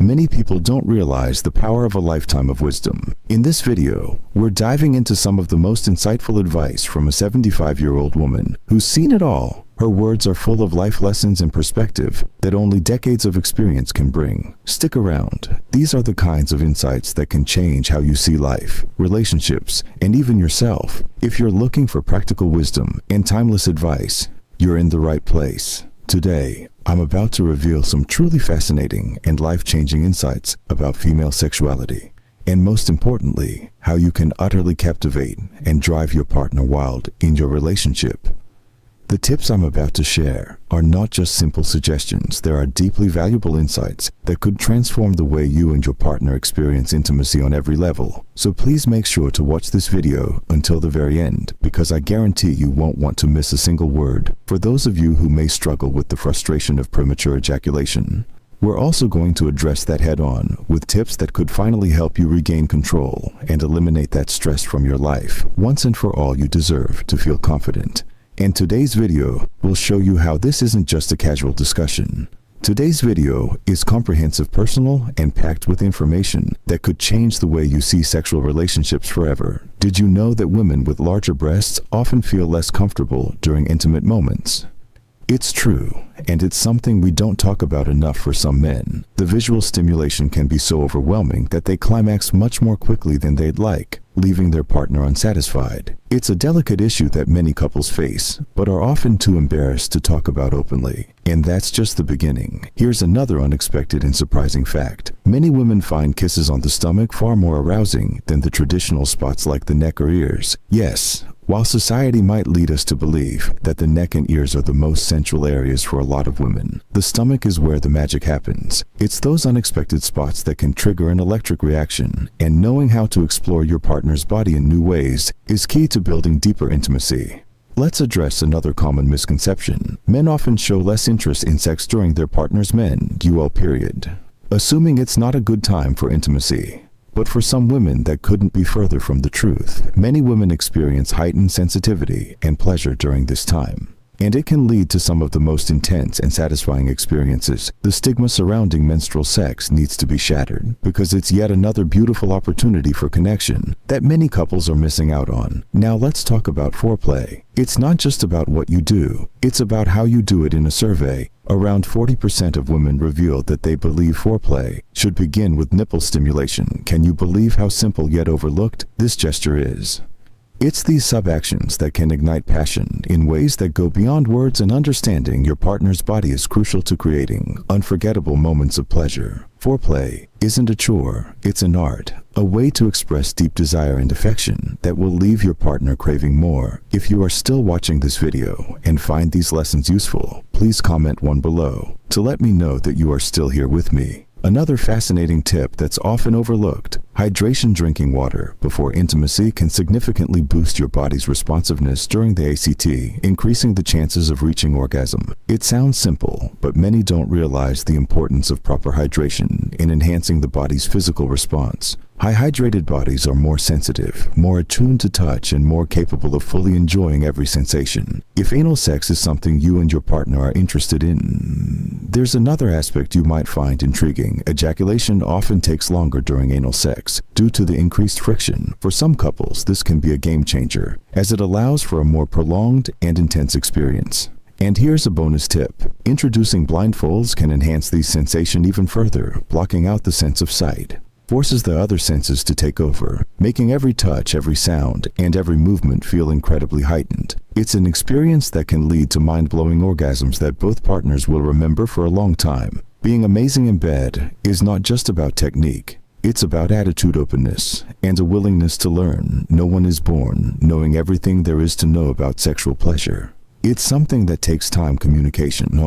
Many people don't realize the power of a lifetime of wisdom. In this video, we're diving into some of the most insightful advice from a 75-year-old woman who's seen it all. Her words are full of life lessons and perspective that only decades of experience can bring. Stick around. These are the kinds of insights that can change how you see life, relationships, and even yourself. If you're looking for practical wisdom and timeless advice, you're in the right place. Today, I'm about to reveal some truly fascinating and life-changing insights about female sexuality, and most importantly, how you can utterly captivate and drive your partner wild in your relationship. The tips I'm about to share are not just simple suggestions. There are deeply valuable insights that could transform the way you and your partner experience intimacy on every level. So please make sure to watch this video until the very end, because I guarantee you won't want to miss a single word. For those of you who may struggle with the frustration of premature ejaculation, we're also going to address that head-on with tips that could finally help you regain control and eliminate that stress from your life. Once and for all, you deserve to feel confident. And today's video will show you how this isn't just a casual discussion. Today's video is comprehensive, personal, and packed with information that could change the way you see sexual relationships forever. Did you know that women with larger breasts often feel less comfortable during intimate moments? It's true, and it's something we don't talk about enough for some men. The visual stimulation can be so overwhelming that they climax much more quickly than they'd like, leaving their partner unsatisfied. It's a delicate issue that many couples face, but are often too embarrassed to talk about openly. And that's just the beginning. Here's another unexpected and surprising fact. Many women find kisses on the stomach far more arousing than the traditional spots like the neck or ears. Yes, while society might lead us to believe that the neck and ears are the most central areas for a lot of women, the stomach is where the magic happens. It's those unexpected spots that can trigger an electric reaction, and knowing how to explore your partner's body in new ways is key to building deeper intimacy. Let's address another common misconception. Men often show less interest in sex during their partner's menstrual period, assuming it's not a good time for intimacy. But for some women, that couldn't be further from the truth. Many women experience heightened sensitivity and pleasure during this time, and it can lead to some of the most intense and satisfying experiences. The stigma surrounding menstrual sex needs to be shattered, because it's yet another beautiful opportunity for connection that many couples are missing out on. Now let's talk about foreplay. It's not just about what you do, it's about how you do it. In a survey, around 40% of women revealed that they believe foreplay should begin with nipple stimulation. Can you believe how simple yet overlooked this gesture is? It's these sub-actions that can ignite passion in ways that go beyond words, and understanding your partner's body is crucial to creating unforgettable moments of pleasure. Foreplay isn't a chore, it's an art, a way to express deep desire and affection that will leave your partner craving more. If you are still watching this video and find these lessons useful, please comment one below to let me know that you are still here with me. Another fascinating tip that's often overlooked: hydration. Drinking water before intimacy can significantly boost your body's responsiveness during the ACT, increasing the chances of reaching orgasm. It sounds simple, but many don't realize the importance of proper hydration in enhancing the body's physical response. High-hydrated bodies are more sensitive, more attuned to touch, and more capable of fully enjoying every sensation. If anal sex is something you and your partner are interested in, there's another aspect you might find intriguing. Ejaculation often takes longer during anal sex due to the increased friction. For some couples, this can be a game changer, as it allows for a more prolonged and intense experience. And here's a bonus tip. Introducing blindfolds can enhance the sensation even further. Blocking out the sense of sight forces the other senses to take over, making every touch, every sound, and every movement feel incredibly heightened. It's an experience that can lead to mind-blowing orgasms that both partners will remember for a long time. Being amazing in bed is not just about technique. It's about attitude, openness, and a willingness to learn. No one is born knowing everything there is to know about sexual pleasure. It's something that takes time, communication,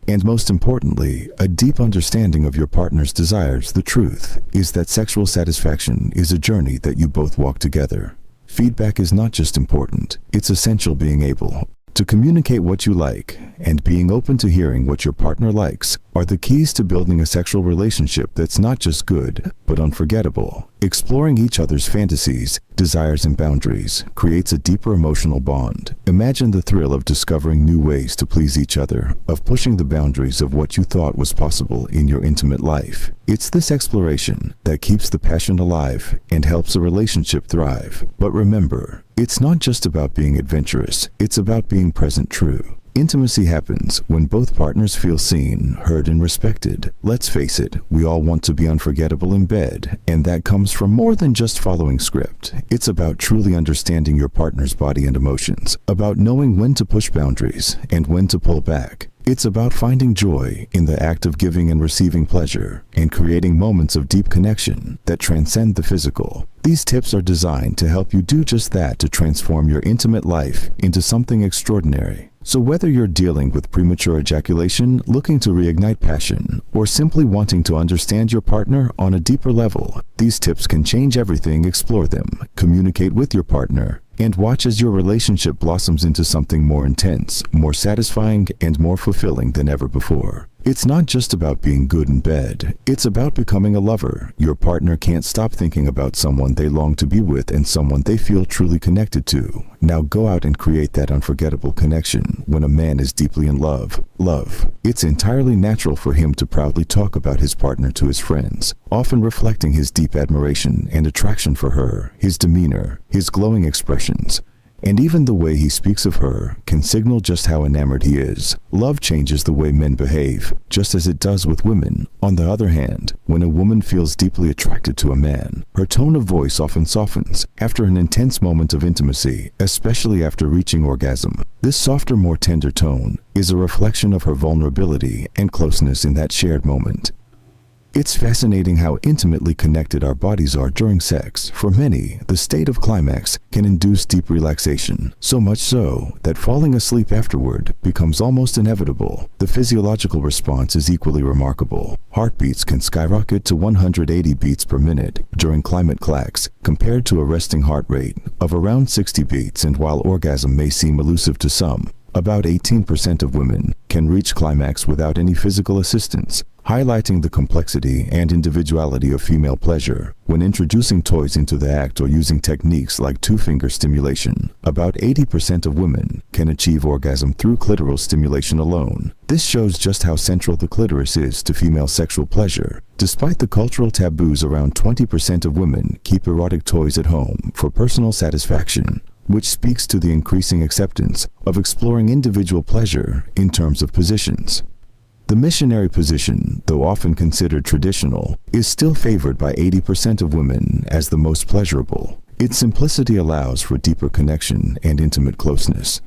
and most importantly, a deep understanding of your partner's desires. The truth is that sexual satisfaction is a journey that you both walk together. Feedback is not just important, it's essential. Being able to communicate what you like and being open to hearing what your partner likes are the keys to building a sexual relationship that's not just good, but unforgettable. Exploring each other's fantasies, desires, and boundaries creates a deeper emotional bond. Imagine the thrill of discovering new ways to please each other, of pushing the boundaries of what you thought was possible in your intimate life. It's this exploration that keeps the passion alive and helps a relationship thrive. But remember, it's not just about being adventurous, it's about being present true. Intimacy happens when both partners feel seen, heard, and respected. Let's face it, we all want to be unforgettable in bed, and that comes from more than just following script. It's about truly understanding your partner's body and emotions, about knowing when to push boundaries and when to pull back. It's about finding joy in the act of giving and receiving pleasure and creating moments of deep connection that transcend the physical. These tips are designed to help you do just that, to transform your intimate life into something extraordinary. So whether you're dealing with premature ejaculation, looking to reignite passion, or simply wanting to understand your partner on a deeper level, these tips can change everything. Explore them, communicate with your partner, and watch as your relationship blossoms into something more intense, more satisfying, and more fulfilling than ever before. It's not just about being good in bed, it's about becoming a lover. Your partner can't stop thinking about someone they long to be with and someone they feel truly connected to. Now go out and create that unforgettable connection. When a man is deeply in love, it's entirely natural for him to proudly talk about his partner to his friends, often reflecting his deep admiration and attraction for her. His demeanor, his glowing expressions, and even the way he speaks of her can signal just how enamored he is. Love changes the way men behave, just as it does with women. On the other hand, when a woman feels deeply attracted to a man, her tone of voice often softens after an intense moment of intimacy, especially after reaching orgasm. This softer, more tender tone is a reflection of her vulnerability and closeness in that shared moment. It's fascinating how intimately connected our bodies are during sex. For many, the state of climax can induce deep relaxation, so much so that falling asleep afterward becomes almost inevitable. The physiological response is equally remarkable. Heartbeats can skyrocket to 180 beats per minute during climax, compared to a resting heart rate of around 60 beats, and while orgasm may seem elusive to some, about 18% of women can reach climax without any physical assistance, highlighting the complexity and individuality of female pleasure. When introducing toys into the act or using techniques like two-finger stimulation, about 80% of women can achieve orgasm through clitoral stimulation alone. This shows just how central the clitoris is to female sexual pleasure. Despite the cultural taboos, around 20% of women keep erotic toys at home for personal satisfaction, which speaks to the increasing acceptance of exploring individual pleasure in terms of positions. The missionary position, though often considered traditional, is still favored by 80% of women as the most pleasurable. Its simplicity allows for deeper connection and intimate closeness.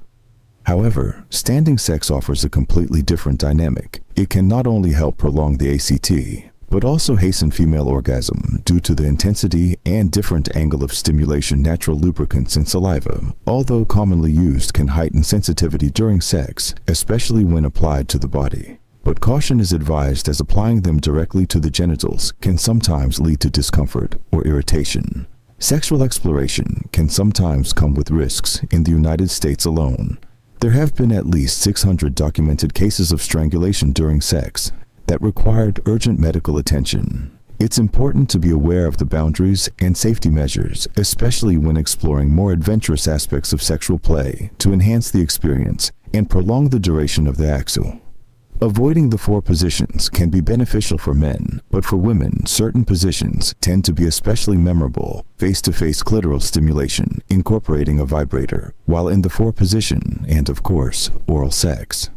However, standing sex offers a completely different dynamic. It can not only help prolong the ACT, but also hasten female orgasm due to the intensity and different angle of stimulation. Natural lubricants and saliva, although commonly used, can heighten sensitivity during sex, especially when applied to the body. But caution is advised, as applying them directly to the genitals can sometimes lead to discomfort or irritation. Sexual exploration can sometimes come with risks. In the United States alone, there have been at least 600 documented cases of strangulation during sex that required urgent medical attention. It's important to be aware of the boundaries and safety measures, especially when exploring more adventurous aspects of sexual play, to enhance the experience and prolong the duration of the action. Avoiding the 4 positions can be beneficial for men, but for women, certain positions tend to be especially memorable. Face-to-face clitoral stimulation, incorporating a vibrator, while in the 4 position, and of course, oral sex.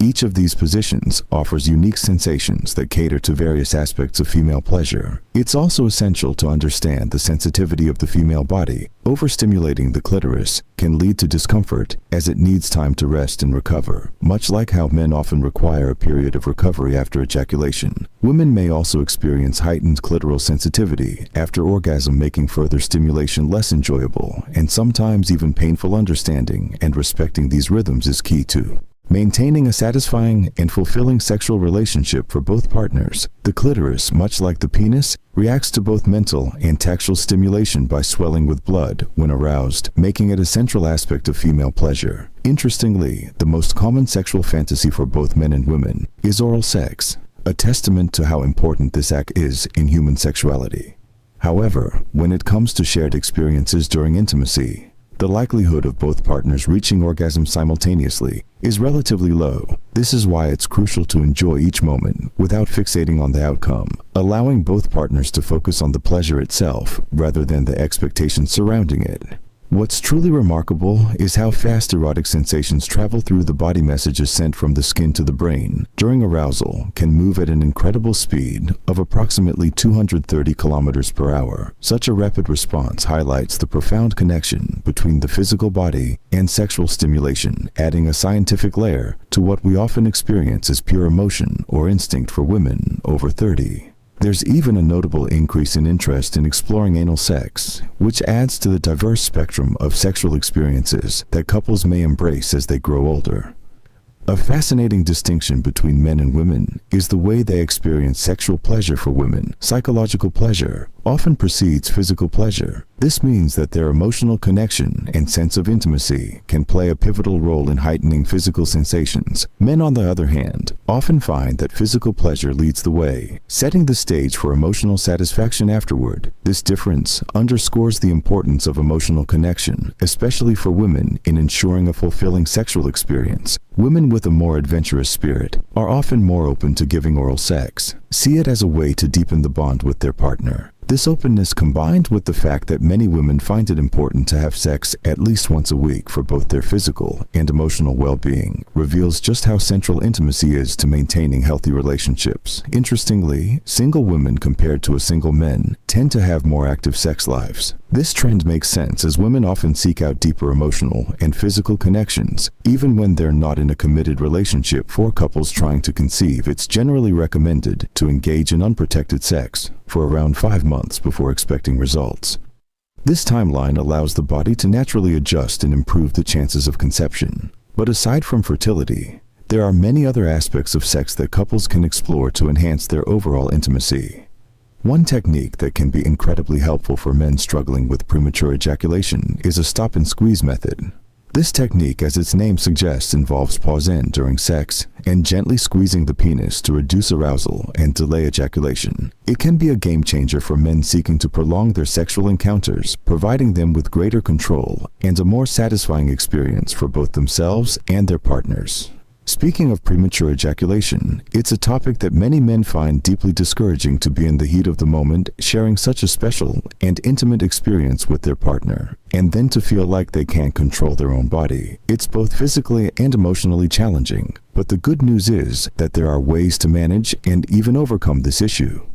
Each of these positions offers unique sensations that cater to various aspects of female pleasure. It's also essential to understand the sensitivity of the female body. Overstimulating the clitoris can lead to discomfort, as it needs time to rest and recover. Much like how men often require a period of recovery after ejaculation, women may also experience heightened clitoral sensitivity after orgasm, making further stimulation less enjoyable and sometimes even painful. Understanding and respecting these rhythms is key to maintaining a satisfying and fulfilling sexual relationship for both partners. The clitoris, much like the penis, reacts to both mental and tactile stimulation by swelling with blood when aroused, making it a central aspect of female pleasure. Interestingly, the most common sexual fantasy for both men and women is oral sex, a testament to how important this act is in human sexuality. However, when it comes to shared experiences during intimacy, the likelihood of both partners reaching orgasm simultaneously is relatively low. This is why it's crucial to enjoy each moment without fixating on the outcome, allowing both partners to focus on the pleasure itself rather than the expectations surrounding it. What's truly remarkable is how fast erotic sensations travel through the body. Messages sent from the skin to the brain during arousal can move at an incredible speed of approximately 230 kilometers per hour. Such a rapid response highlights the profound connection between the physical body and sexual stimulation, adding a scientific layer to what we often experience as pure emotion or instinct for women over 30. There's even a notable increase in interest in exploring anal sex, which adds to the diverse spectrum of sexual experiences that couples may embrace as they grow older. A fascinating distinction between men and women is the way they experience sexual pleasure. For women, psychological pleasure often precedes physical pleasure. This means that their emotional connection and sense of intimacy can play a pivotal role in heightening physical sensations. Men, on the other hand, often find that physical pleasure leads the way, setting the stage for emotional satisfaction afterward. This difference underscores the importance of emotional connection, especially for women, in ensuring a fulfilling sexual experience. Women with a more adventurous spirit are often more open to giving oral sex, see it as a way to deepen the bond with their partner. This openness, combined with the fact that many women find it important to have sex at least once a week for both their physical and emotional well-being, reveals just how central intimacy is to maintaining healthy relationships. Interestingly, single women compared to single men tend to have more active sex lives. This trend makes sense, as women often seek out deeper emotional and physical connections, even when they're not in a committed relationship. For couples trying to conceive, it's generally recommended to engage in unprotected sex for around 5 months before expecting results. This timeline allows the body to naturally adjust and improve the chances of conception. But aside from fertility, there are many other aspects of sex that couples can explore to enhance their overall intimacy. One technique that can be incredibly helpful for men struggling with premature ejaculation is a stop and squeeze method. This technique, as its name suggests, involves pausing during sex and gently squeezing the penis to reduce arousal and delay ejaculation. It can be a game changer for men seeking to prolong their sexual encounters, providing them with greater control and a more satisfying experience for both themselves and their partners. Speaking of premature ejaculation, it's a topic that many men find deeply discouraging. To be in the heat of the moment, sharing such a special and intimate experience with their partner, and then to feel like they can't control their own body. It's both physically and emotionally challenging, but the good news is that there are ways to manage and even overcome this issue.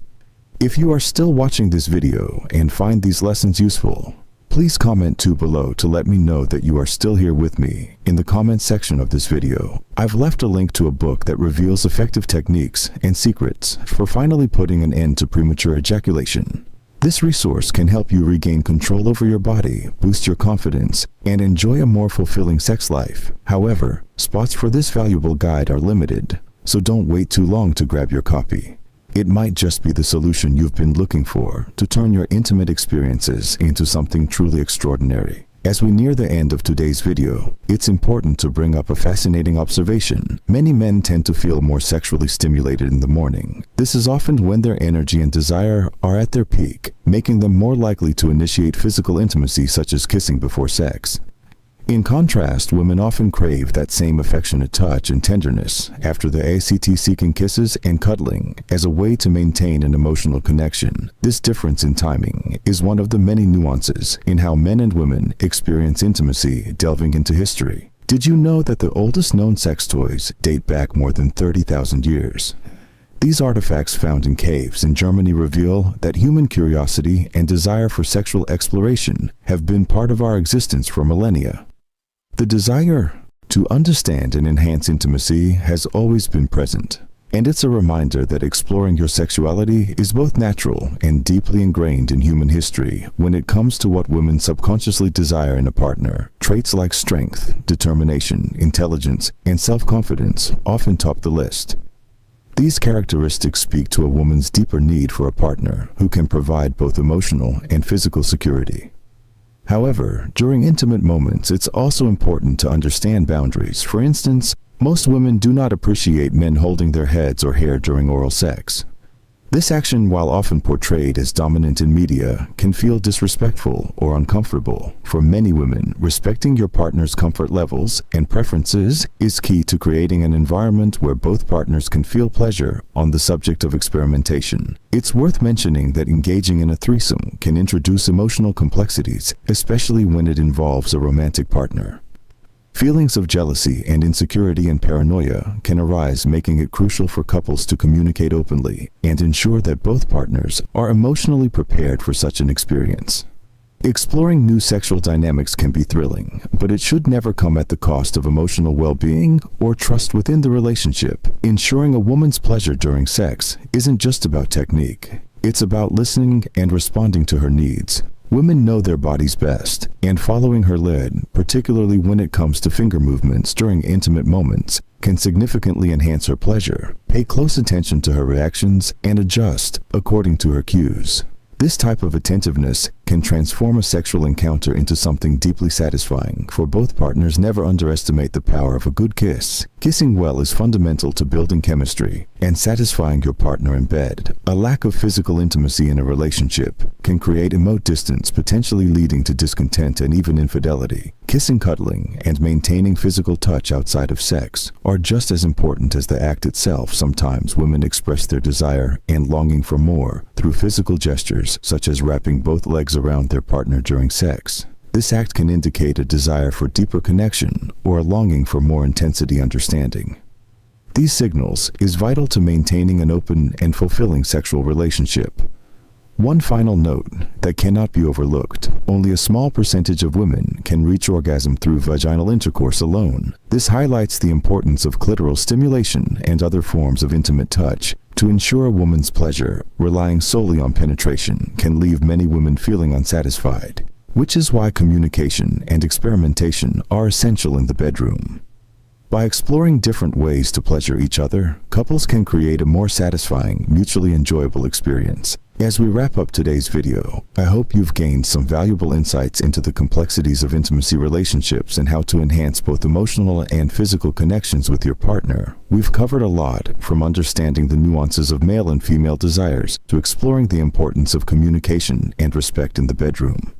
If you are still watching this video and find these lessons useful, please comment below to let me know that you are still here with me. In the comment section of this video, I've left a link to a book that reveals effective techniques and secrets for finally putting an end to premature ejaculation. This resource can help you regain control over your body, boost your confidence, and enjoy a more fulfilling sex life. However, spots for this valuable guide are limited, so don't wait too long to grab your copy. It might just be the solution you've been looking for to turn your intimate experiences into something truly extraordinary. As we near the end of today's video, it's important to bring up a fascinating observation. Many men tend to feel more sexually stimulated in the morning. This is often when their energy and desire are at their peak, making them more likely to initiate physical intimacy, such as kissing before sex. In contrast, women often crave that same affectionate touch and tenderness after the ACT, seeking kisses and cuddling as a way to maintain an emotional connection. This difference in timing is one of the many nuances in how men and women experience intimacy. Delving into history, did you know that the oldest known sex toys date back more than 30,000 years? These artifacts found in caves in Germany reveal that human curiosity and desire for sexual exploration have been part of our existence for millennia. The desire to understand and enhance intimacy has always been present, and it's a reminder that exploring your sexuality is both natural and deeply ingrained in human history. When it comes to what women subconsciously desire in a partner, traits like strength, determination, intelligence, and self-confidence often top the list. These characteristics speak to a woman's deeper need for a partner who can provide both emotional and physical security. However, during intimate moments, it's also important to understand boundaries. For instance, most women do not appreciate men holding their heads or hair during oral sex. This action, while often portrayed as dominant in media, can feel disrespectful or uncomfortable. For many women, respecting your partner's comfort levels and preferences is key to creating an environment where both partners can feel pleasure on the subject of experimentation. It's worth mentioning that engaging in a threesome can introduce emotional complexities, especially when it involves a romantic partner. Feelings of jealousy and insecurity and paranoia can arise, making it crucial for couples to communicate openly and ensure that both partners are emotionally prepared for such an experience. Exploring new sexual dynamics can be thrilling, but it should never come at the cost of emotional well-being or trust within the relationship. Ensuring a woman's pleasure during sex isn't just about technique. It's about listening and responding to her needs. Women know their bodies best, and following her lead, particularly when it comes to finger movements during intimate moments, can significantly enhance her pleasure. Pay close attention to her reactions and adjust according to her cues. This type of attentiveness can transform a sexual encounter into something deeply satisfying. For both partners, never underestimate the power of a good kiss. Kissing well is fundamental to building chemistry and satisfying your partner in bed. A lack of physical intimacy in a relationship can create emotional distance, potentially leading to discontent and even infidelity. Kissing, cuddling, and maintaining physical touch outside of sex are just as important as the act itself. Sometimes women express their desire and longing for more through physical gestures, such as wrapping both legs around their partner during sex. This act can indicate a desire for deeper connection or a longing for more intensity understanding. These signals is vital to maintaining an open and fulfilling sexual relationship. One final note that cannot be overlooked: only a small percentage of women can reach orgasm through vaginal intercourse alone. This highlights the importance of clitoral stimulation and other forms of intimate touch to ensure a woman's pleasure. Relying solely on penetration can leave many women feeling unsatisfied, which is why communication and experimentation are essential in the bedroom. By exploring different ways to pleasure each other, couples can create a more satisfying, mutually enjoyable experience. As we wrap up today's video, I hope you've gained some valuable insights into the complexities of intimacy relationships and how to enhance both emotional and physical connections with your partner. We've covered a lot, from understanding the nuances of male and female desires to exploring the importance of communication and respect in the bedroom.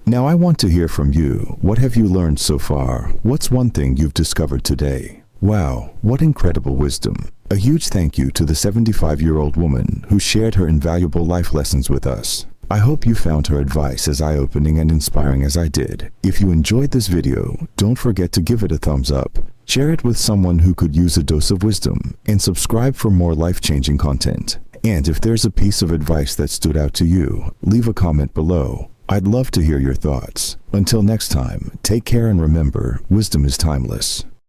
Now I want to hear from you. What have you learned so far? What's one thing you've discovered today? Wow, what incredible wisdom. A huge thank you to the 75-year-old woman who shared her invaluable life lessons with us. I hope you found her advice as eye-opening and inspiring as I did. If you enjoyed this video, don't forget to give it a thumbs up, share it with someone who could use a dose of wisdom, and subscribe for more life-changing content. And if there's a piece of advice that stood out to you, leave a comment below. I'd love to hear your thoughts. Until next time, take care and remember, wisdom is timeless.